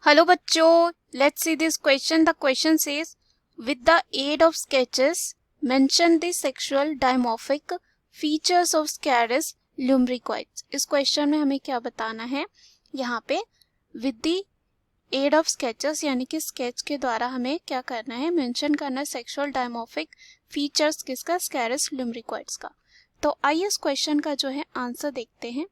Hello बच्चों, let's see this question. The question says with the aid of sketches mention the sexual dimorphic features of Ascaris lumbricoides. इस question में हमें क्या बताना है? यहाँ पे with the aid of sketches यानी कि स्केच के द्वारा हमें क्या करना है? मेंशन करना है सेक्सुअल डायमॉर्फिक फीचर्स किसका? स्कैरस ल्यूम्ब्रिकॉइड्स का. तो आइए इस क्वेश्चन का जो है आंसर देखते हैं.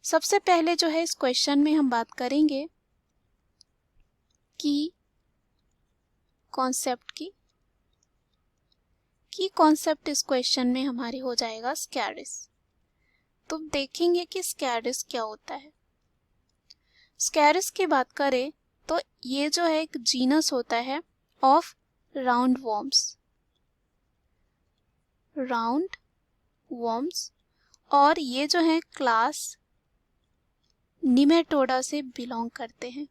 सबसे पहले जो है इस क्वेश्चन में हम बात करेंगे की कॉन्सेप्ट की कॉन्सेप्ट इस क्वेश्चन में हमारी हो जाएगा स्कैरस. तो देखेंगे कि स्कैरस क्या होता है. स्कैरस की बात करें तो ये जो है एक जीनस होता है ऑफ राउंड वर्म्स और ये जो है क्लास निमेटोडा से बिलोंग करते हैं.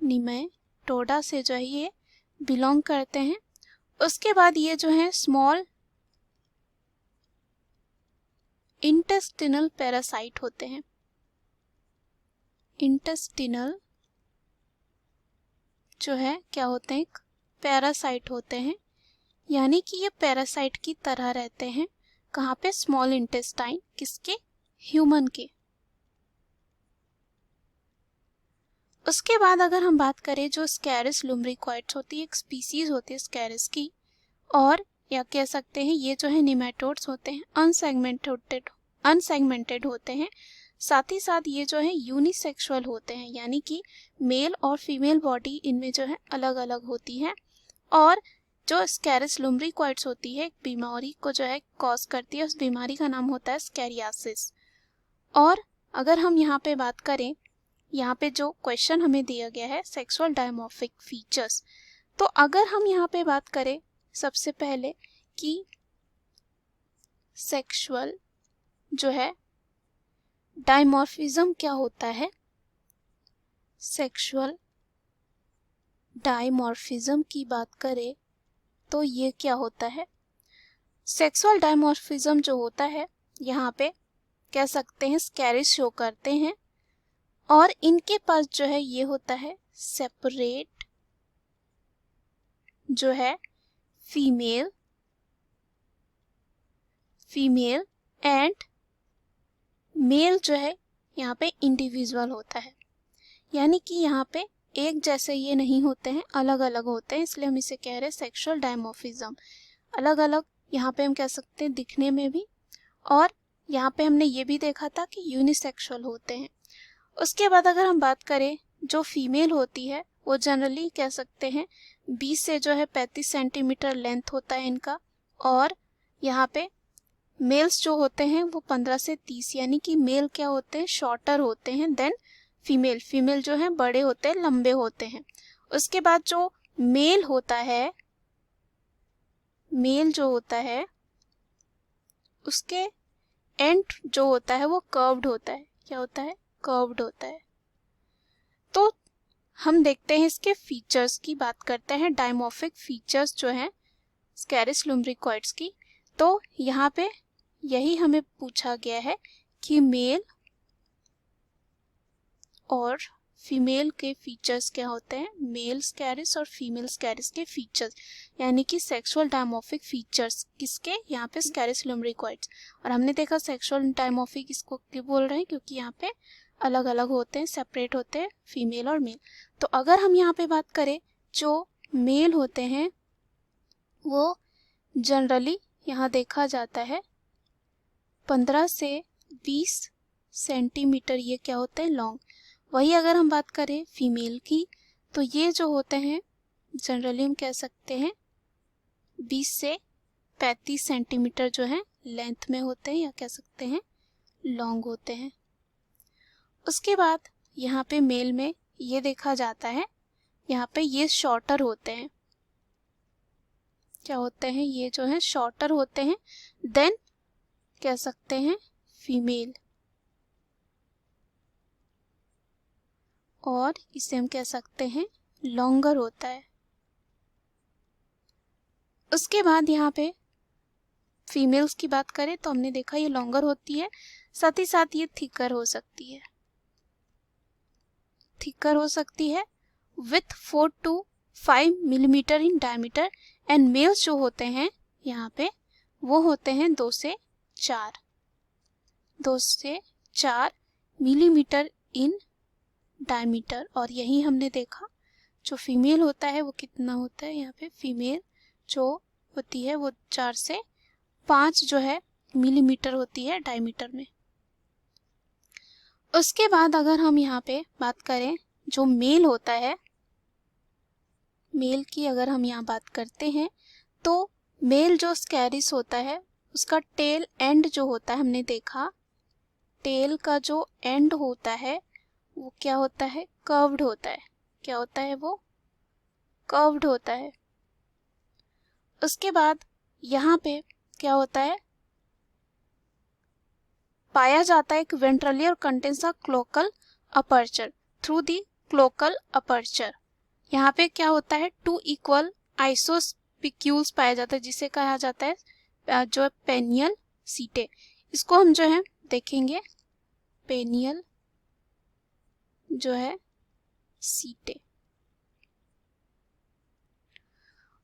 निमेटोडा से जो है ये बिलोंग करते हैं. उसके बाद ये जो है स्मॉल इंटेस्टिनल पैरासाइट होते हैं. इंटेस्टिनल जो है क्या होते हैं? पैरासाइट होते हैं. यानी कि ये पैरासाइट की तरह रहते हैं. कहाँ पे? Small intestine. किसके? ह्यूमन के. उसके बाद अगर हम बात करें जो स्कैरस ल्यूम्ब्रिकॉइड्स होती है, एक स्पीसीज होती है स्कैरस की, और या कह सकते हैं ये जो है निमेटोड्स होते हैं, अनसेगमेंटेड होते हैं. साथ ही साथ ये जो है यूनिसेक्सुअल होते हैं, यानी कि मेल और फीमेल बॉडी इनमें जो है अलग अलग होती है. और जो स्कैरस ल्यूम्ब्रिकॉइड्स होती है एक बीमारी को जो है कॉज करती है, उस बीमारी का नाम होता है स्कैरियासिस. और अगर हम यहाँ पे बात करें, यहाँ पे जो क्वेश्चन हमें दिया गया है सेक्सुअल डायमॉर्फिक फीचर्स, तो अगर हम यहाँ पे बात करें सबसे पहले कि सेक्सुअल जो है डायमॉर्फिज्म क्या होता है. सेक्सुअल डायमॉर्फिज्म की बात करें तो ये क्या होता है? सेक्सुअल डायमॉर्फिज्म जो होता है यहाँ पे कह सकते हैं स्कैरस शो करते हैं और इनके पास जो है ये होता है सेपरेट जो है फीमेल एंड मेल जो है यहाँ पे इंडिविजुअल होता है. यानी कि यहाँ पे एक जैसे ये नहीं होते हैं, अलग अलग होते हैं, इसलिए हम इसे कह रहे हैं सेक्सुअल डायमॉर्फिज्म. अलग अलग यहाँ पे हम कह सकते हैं दिखने में भी, और यहाँ पे हमने ये भी देखा था कि यूनिसेक्सुअल होते हैं. उसके बाद अगर हम बात करें जो फीमेल होती है वो जनरली कह सकते हैं 20 से जो है 35 सेंटीमीटर लेंथ होता है इनका, और यहाँ पे मेल्स जो होते हैं वो 15 से 30, यानी कि मेल क्या होते हैं? शॉर्टर होते हैं देन फीमेल जो है बड़े होते हैं, लंबे होते हैं. उसके बाद जो मेल जो होता है उसके एंड जो होता है वो कर्व्ड होता है. क्या होता है? कर्व्ड होता है. तो हम देखते हैं इसके फीचर्स की बात करते हैं, डायमॉर्फिक फीचर्स जो हैं स्कैरस ल्यूम्ब्रिकॉइड्स की. तो यहाँ पे यही हमें पूछा गया है कि मेल और फीमेल के फीचर्स क्या होते हैं, मेल स्कैरस और फीमेल स्कैरस के फीचर्स, यानी कि सेक्सुअल डायमॉर्फिक फीचर्स किसके? यहाँ पे स्कैरस ल्यूम्ब्रिकॉइड्स. और हमने देखा सेक्सुअल डायमॉर्फिक इसको क्यों बोल रहे हैं, क्योंकि यहाँ पे अलग अलग होते हैं, सेपरेट होते हैं फीमेल और मेल. तो अगर हम यहाँ पे बात करें जो मेल होते हैं वो जनरली यहाँ देखा जाता है 15 से 20 सेंटीमीटर ये क्या होते हैं? लॉन्ग. वही अगर हम बात करें फीमेल की तो ये जो होते हैं जनरली हम कह सकते हैं 20 से 35 सेंटीमीटर जो है लेंथ में होते हैं, या कह सकते हैं लॉन्ग होते हैं. उसके बाद यहाँ पे मेल में ये देखा जाता है, यहाँ पे ये शॉर्टर होते हैं. क्या होते हैं? ये जो है शॉर्टर होते हैं देन कह सकते हैं फीमेल, और इसे हम कह सकते हैं लॉन्गर होता है. उसके बाद यहाँ पे फीमेल्स की बात करें तो हमने देखा ये लॉन्गर होती है, साथ ही साथ ये थिकर हो सकती है. थिकर हो सकती है with 4 to 5 millimetre in diameter, and males जो होते हैं यहाँ पे वो होते हैं 2 से 4 मिलीमीटर इन डायमीटर। और यही हमने देखा जो फीमेल होता है वो कितना होता है, यहाँ पे फीमेल जो होती है वो 4 से 5 जो है मिलीमीटर होती है डायमीटर में। उसके बाद अगर हम यहाँ पे बात करें जो मेल होता है, मेल की अगर हम यहाँ बात करते हैं तो मेल जो स्कैरिस होता है उसका टेल एंड जो होता है, हमने देखा टेल का जो एंड होता है वो क्या होता है, कर्व्ड होता है। क्या होता है वो, कर्व्ड होता है। उसके बाद यहाँ पे क्या होता है, पाया जाता है एक वेंट्रली और contains a cloacal aperture through the cloacal aperture. यहाँ पे क्या होता है, 2 इक्वल आइसोस्पिक्यूल्स पाया जाता है जिसे कहा जाता है जो पेनियल सीटे। इसको हम जो है देखेंगे, पेनियल जो है सीटे।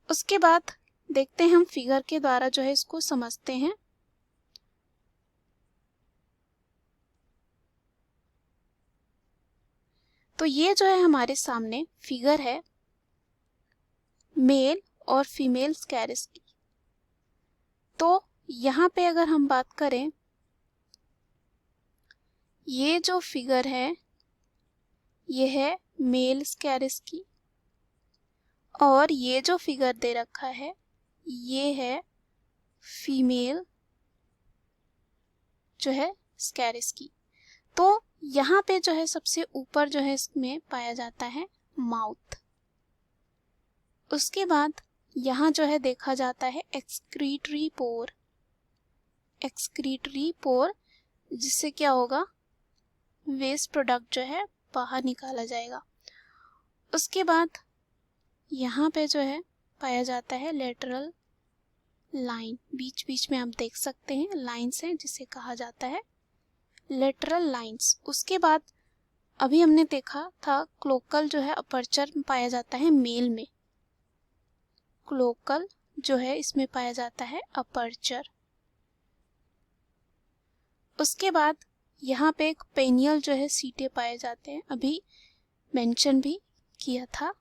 उसके बाद देखते हैं हम फिगर के द्वारा जो है इसको समझते हैं। तो ये जो है हमारे सामने फिगर है मेल और फीमेल स्कैरिस की। तो यहाँ पे अगर हम बात करें, ये जो फिगर है ये है मेल स्कैरिस की, और ये जो फिगर दे रखा है ये है फीमेल जो है स्कैरिस की। तो यहाँ पे जो है सबसे ऊपर जो है इसमें पाया जाता है माउथ। उसके बाद यहाँ जो है देखा जाता है एक्सक्रीटरी पोर, एक्सक्रीटरी पोर जिससे क्या होगा, वेस्ट प्रोडक्ट जो है बाहर निकाला जाएगा। उसके बाद यहाँ पे जो है पाया जाता है लेटरल लाइन, बीच बीच में आप देख सकते हैं लाइन्स हैं जिसे कहा जाता है लेटरल लाइन्स। उसके बाद अभी हमने देखा था क्लोकल जो है अपर्चर पाया जाता है मेल में, क्लोकल जो है इसमें पाया जाता है अपर्चर। उसके बाद यहाँ पे एक पेनियल जो है सीटे पाए जाते हैं, अभी मेंशन भी किया था,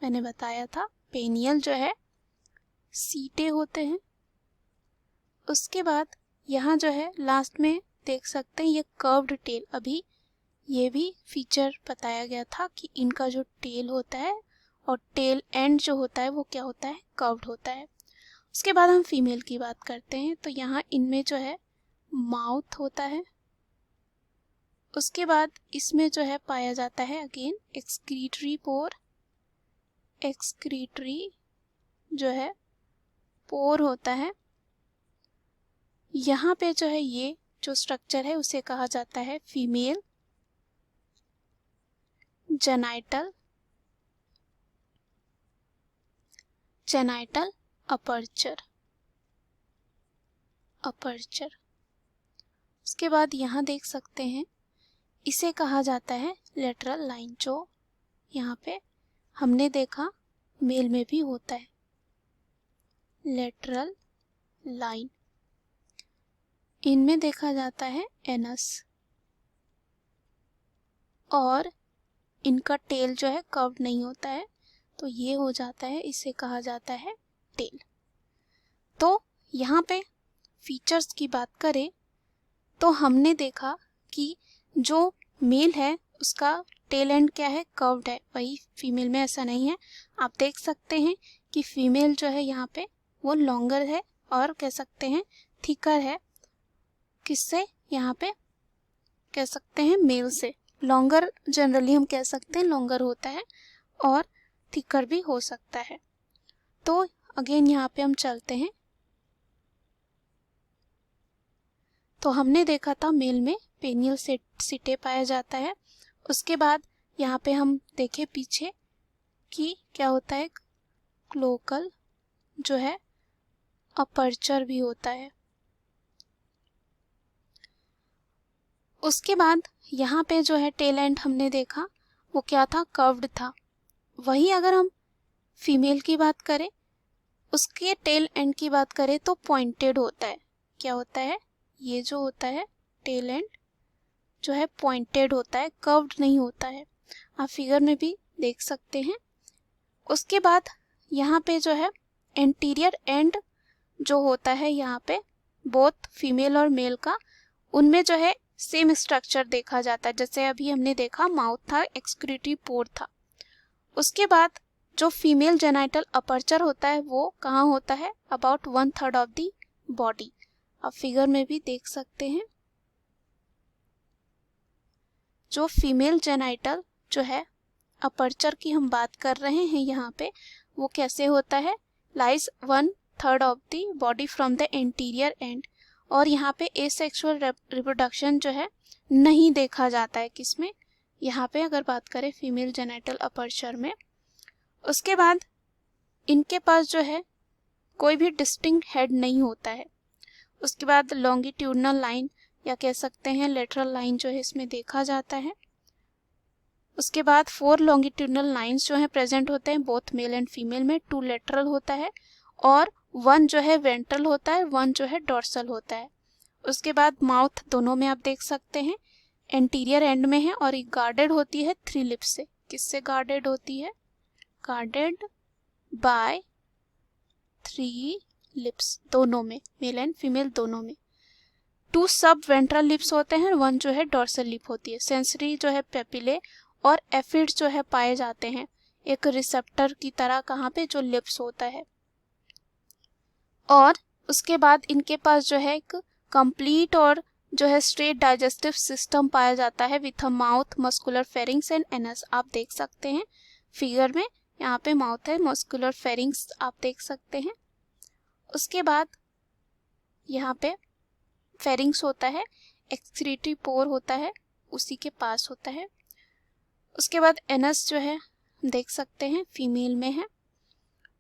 मैंने बताया था पेनियल जो है सीटे होते हैं। उसके बाद यहाँ जो है लास्ट में देख सकते हैं ये कर्व्ड टेल, अभी ये भी फीचर बताया गया था कि इनका जो टेल होता है और टेल एंड जो होता है वो क्या होता है, कर्व्ड होता है। उसके बाद हम फीमेल की बात करते हैं तो यहाँ इनमें जो है माउथ होता है। उसके बाद इसमें जो है पाया जाता है अगेन एक्सक्रीटरी पोर, एक्सक्रीटरी जो है पोर होता है। यहाँ पे जो है ये जो स्ट्रक्चर है उसे कहा जाता है female genital, genital aperture, aperture. उसके बाद यहाँ देख सकते हैं इसे कहा जाता है लेटरल लाइन, जो यहाँ पे हमने देखा मेल में भी होता है लेटरल लाइन। इनमें देखा जाता है एनस, और इनका टेल जो है कर्व नहीं होता है तो ये हो जाता है, इसे कहा जाता है टेल। तो यहाँ पे फीचर्स की बात करें तो हमने देखा कि जो मेल है उसका टेल एंड क्या है, कर्व्ड है, वही फीमेल में ऐसा नहीं है। आप देख सकते हैं कि फीमेल जो है यहाँ पे वो लॉन्गर है और कह सकते हैं थिकर है, किससे, यहाँ पे कह सकते हैं मेल से। लॉन्गर जनरली हम कह सकते हैं लॉन्गर होता है और थिकर भी हो सकता है। तो अगेन यहाँ पे हम चलते हैं, तो हमने देखा था मेल में पेनियल सीटे पाया जाता है। उसके बाद यहाँ पे हम देखे पीछे कि क्या होता है, क्लोकल जो है अपर्चर भी होता है। उसके बाद यहाँ पे जो है टेल एंड हमने देखा, वो क्या था, कर्व्ड था। वहीं अगर हम फीमेल की बात करें, उसके टेल एंड की बात करें तो पॉइंटेड होता है। क्या होता है, ये जो होता है टेल एंड जो है पॉइंटेड होता है, कर्व्ड नहीं होता है। आप फिगर में भी देख सकते हैं। उसके बाद यहाँ पे जो है एंटीरियर एंड जो होता है, यहाँ पे बोथ फीमेल और मेल का, उनमें जो है सेम स्ट्रक्चर देखा जाता है। जैसे अभी हमने देखा माउथ था, एक्सक्रीटरी पोर था। उसके बाद जो फीमेल जेनाइटल अपर्चर होता है वो कहाँ होता है, अबाउट 1/3 ऑफ द बॉडी। आप फिगर में भी देख सकते हैं। जो फीमेल जेनाइटल जो है अपर्चर की हम बात कर रहे हैं यहाँ पे, वो कैसे होता है, lies 1/3 of the body from the anterior and. और यहाँ पे एसेक्सुअल रिप्रोडक्शन जो है नहीं देखा जाता है, किसमें, यहाँ पे अगर बात करें फीमेल जेनाइटल अपर्चर में। उसके बाद इनके पास जो है कोई भी डिस्टिंक्ट हेड नहीं होता है। उसके बाद लॉन्गिट्यूडनल लाइन या कह सकते हैं लेटरल लाइन जो है इसमें देखा जाता है। उसके बाद 4 लॉन्गिट्यूडनल लाइंस जो है प्रेजेंट होते हैं बोथ मेल एंड फीमेल में। 2 लेटरल होता है और 1 जो है वेंट्रल होता है, 1 जो है डोर्सल होता है। उसके बाद माउथ दोनों में आप देख सकते हैं, एंटीरियर एंड में है और गार्डेड होती है 3 लिप्स से। किससे गार्डेड होती है, गार्डेड बाय 3 लिप्स, दोनों में, मेल एंड फीमेल दोनों में। 2 सब वेंट्रल लिप्स होते हैं, 1 जो है डोर्सल लिप होती है। सेंसरी जो है पेपिले और एफिड्स जो है पाए जाते हैं एक रिसेप्टर की तरह, कहाँ पे, जो लिप्स होता है। और उसके बाद इनके पास जो है एक कंप्लीट और जो है स्ट्रेट डाइजेस्टिव सिस्टम पाया जाता है with a mouth, muscular pharynx and anus. आप देख सकते हैं फिगर में, यहाँ पे माउथ है, मस्कुलर फेरिंग्स आप देख सकते हैं। उसके बाद यहाँ पे फेरिंग्स होता है, एक्सक्रीटरी पोर होता है, उसी के पास होता है। उसके बाद एनस जो है देख सकते हैं फीमेल में है।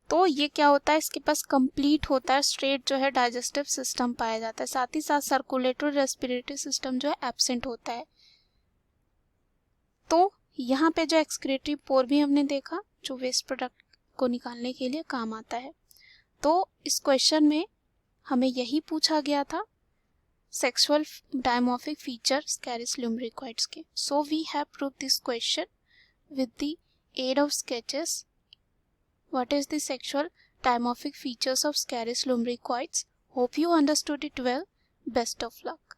तो ये क्या होता है, इसके पास कंप्लीट होता है, स्ट्रेट जो है डाइजेस्टिव सिस्टम पाया जाता है। साथ ही साथ सर्कुलेटरी रेस्पिरेटरी सिस्टम जो है एब्सेंट होता है। तो यहाँ पे जो एक्सक्रीटरी पोर भी हमने देखा, जो वेस्ट प्रोडक्ट को निकालने के लिए काम आता है। तो इस क्वेश्चन में हमें यही पूछा गया था, sexual dimorphic features Caris lumbricoids के. So we have proved this question with the aid of sketches. What is the sexual dimorphic features of Caris lumbricoids? Hope you understood it well. Best of luck.